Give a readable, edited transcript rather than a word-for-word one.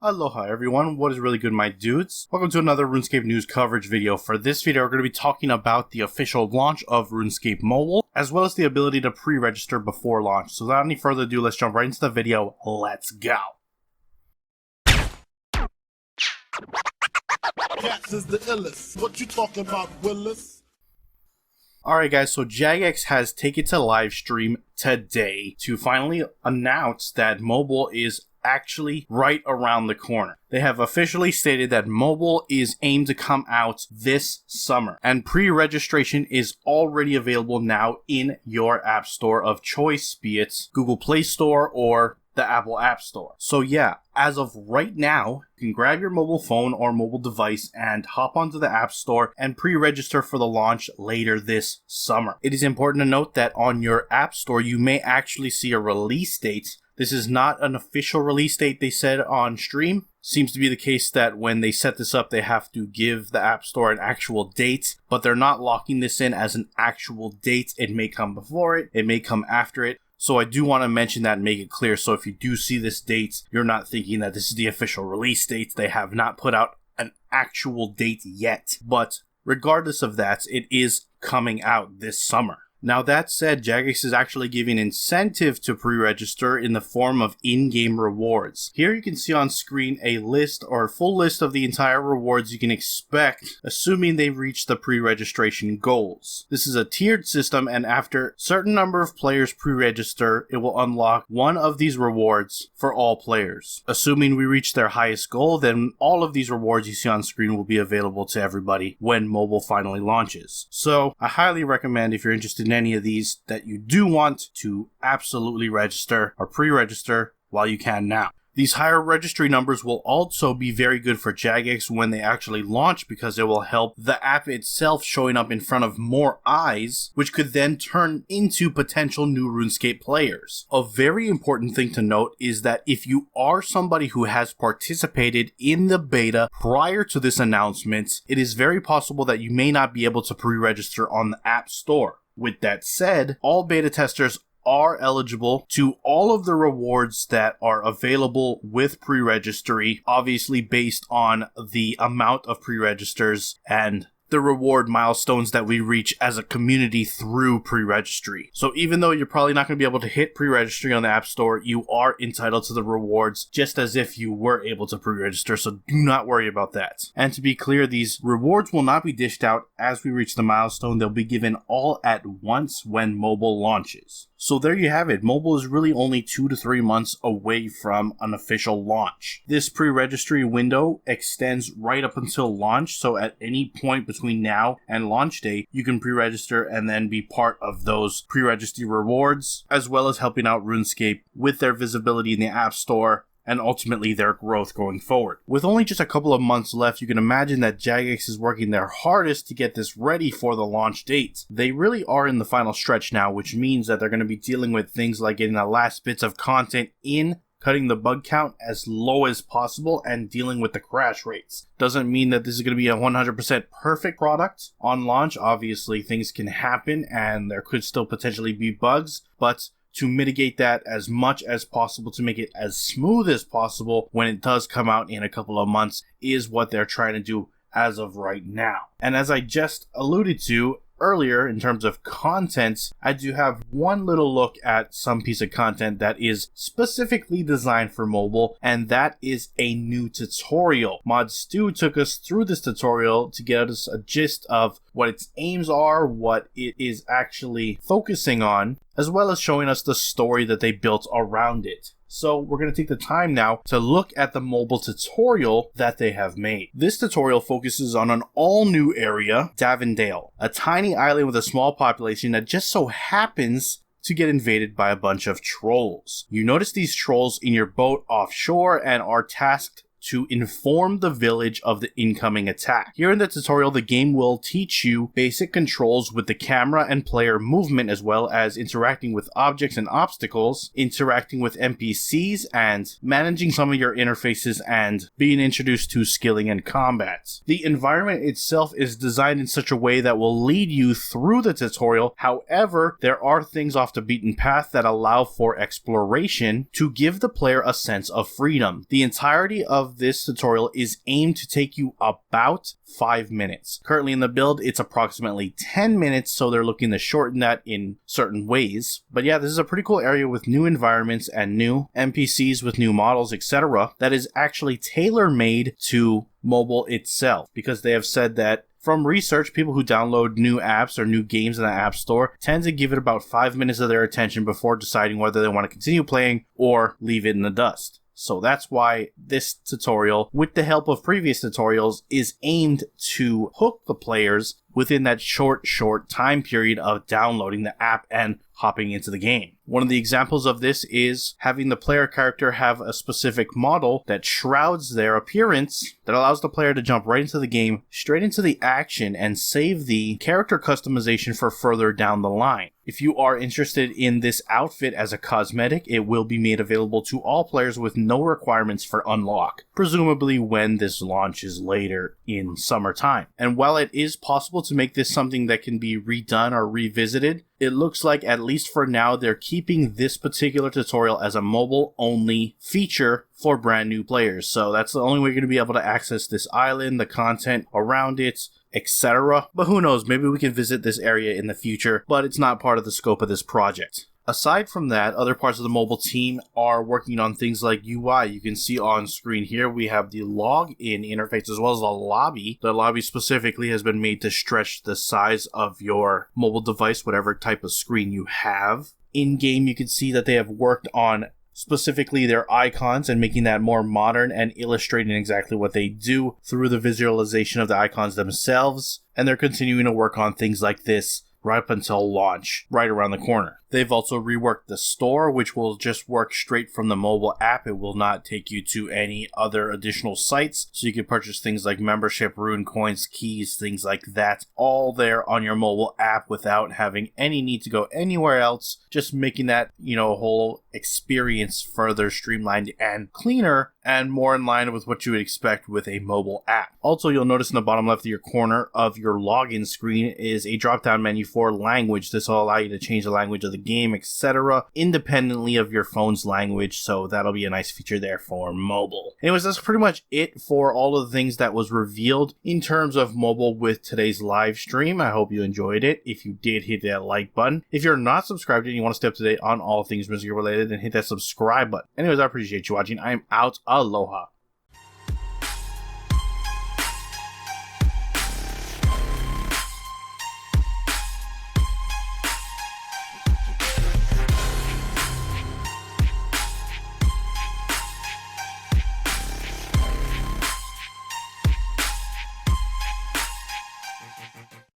Aloha everyone, what is really good my dudes? Welcome to another RuneScape news coverage video. For this video we're going to be talking about the official launch of RuneScape Mobile, as well as the ability to pre-register before launch. So without any further ado, let's jump right into the video. Let's go! Cats is the illest. What you talking about, Willis? Alright guys, so Jagex has taken to live stream today to finally announce that mobile is actually right around the corner. They have officially stated that mobile is aimed to come out this summer, and pre-registration is already available now in your app store of choice, be it Google Play Store or the Apple App Store. So yeah, as of right now, you can grab your mobile phone or mobile device and hop onto the App Store and pre-register for the launch later this summer. It is important to note that on your App Store, you may actually see a release date. This is not an official release date they said on stream. Seems to be the case that when they set this up, they have to give the App Store an actual date, but they're not locking this in as an actual date. It may come before it, it may come after it. So I do want to mention that and make it clear. So if you do see this date, you're not thinking that this is the official release date. They have not put out an actual date yet. But regardless of that, it is coming out this summer. Now that said, Jagex is actually giving incentive to pre-register in the form of in-game rewards. Here you can see on screen a list or a full list of the entire rewards you can expect, assuming they reach the pre-registration goals. This is a tiered system, and after a certain number of players pre-register, it will unlock one of these rewards for all players. Assuming we reach their highest goal, then all of these rewards you see on screen will be available to everybody when mobile finally launches. So I highly recommend, if you're interested in any of these, that you do want to absolutely register or pre-register while you can now. These higher registry numbers will also be very good for Jagex when they actually launch, because it will help the app itself showing up in front of more eyes, which could then turn into potential new RuneScape players. A very important thing to note is that if you are somebody who has participated in the beta prior to this announcement, it is very possible that you may not be able to pre-register on the App Store. With that said, all beta testers are eligible to all of the rewards that are available with pre-registry, obviously based on the amount of pre-registers and the reward milestones that we reach as a community through pre-registry. So even though you're probably not going to be able to hit pre-registry on the App Store, you are entitled to the rewards just as if you were able to pre-register, so do not worry about that. And to be clear, these rewards will not be dished out as we reach the milestone. They'll be given all at once when mobile launches. So there you have it. Mobile is really only 2 to 3 months away from an official launch. This pre-registry window extends right up until launch, so at any point between now and launch day, you can pre-register and then be part of those pre-registry rewards, as well as helping out RuneScape with their visibility in the App Store and ultimately their growth going forward. With only just a couple of months left, you can imagine that Jagex is working their hardest to get this ready for the launch date. They really are in the final stretch now, which means that they're going to be dealing with things like getting the last bits of content in, cutting the bug count as low as possible, and dealing with the crash rates. Doesn't mean that this is going to be a 100% perfect product on launch. Obviously, things can happen and there could still potentially be bugs, but to mitigate that as much as possible, to make it as smooth as possible when it does come out in a couple of months, is what they're trying to do as of right now. And as I just alluded to earlier, in terms of content, I do have one little look at some piece of content that is specifically designed for mobile, and that is a new tutorial. Mod Stu took us through this tutorial to get us a gist of what its aims are, what it is actually focusing on, as well as showing us the story that they built around it. So we're going to take the time now to look at the mobile tutorial that they have made. This tutorial focuses on an all-new area, Davendale, a tiny island with a small population that just so happens to get invaded by a bunch of trolls. You notice these trolls in your boat offshore and are tasked to inform the village of the incoming attack. Here in the tutorial, the game will teach you basic controls with the camera and player movement, as well as interacting with objects and obstacles, interacting with NPCs, and managing some of your interfaces and being introduced to skilling and combat. The environment itself is designed in such a way that will lead you through the tutorial. However, there are things off the beaten path that allow for exploration to give the player a sense of freedom. The entirety of of this tutorial is aimed to take you about 5 minutes. Currently in the build, it's approximately 10 minutes, so they're looking to shorten that in certain ways. But yeah, this is a pretty cool area with new environments and new NPCs with new models, etc. that is actually tailor-made to mobile itself, because they have said that from research, people who download new apps or new games in the App Store tend to give it about 5 minutes of their attention before deciding whether they want to continue playing or leave it in the dust. So that's why this tutorial, with the help of previous tutorials, is aimed to hook the players within that short time period of downloading the app and hopping into the game. One of the examples of this is having the player character have a specific model that shrouds their appearance, that allows the player to jump right into the game, straight into the action, and save the character customization for further down the line. If you are interested in this outfit as a cosmetic, it will be made available to all players with no requirements for unlock, presumably when this launches later in summertime. And while it is possible to make this something that can be redone or revisited, it looks like, at least for now, they're keeping this particular tutorial as a mobile-only feature for brand new players. So that's the only way you're going to be able to access this island, the content around it, etc. But who knows, maybe we can visit this area in the future, but it's not part of the scope of this project. Aside from that, other parts of the mobile team are working on things like UI. You can see on screen here we have the login interface as well as the lobby. The lobby specifically has been made to stretch the size of your mobile device, whatever type of screen you have. In-game, you can see that they have worked on specifically their icons and making that more modern and illustrating exactly what they do through the visualization of the icons themselves. And they're continuing to work on things like this right up until launch, right around the corner. They've also reworked the store, which will just work straight from the mobile app. It will not take you to any other additional sites, so you can purchase things like membership, rune coins, keys, things like that, all there on your mobile app without having any need to go anywhere else, just making that, whole experience further streamlined and cleaner and more in line with what you would expect with a mobile app. Also, you'll notice in the bottom left of your corner of your login screen is a drop-down menu for language. This will allow you to change the language of the game, etc., independently of your phone's language, so that'll be a nice feature there for mobile. Anyways, that's pretty much it for all of the things that was revealed in terms of mobile with today's live stream. I hope you enjoyed it. If you did, hit that like button. If you're not subscribed and you want to stay up to date on all things music related, then hit that subscribe button. Anyways, I appreciate you watching. I'm out. Aloha.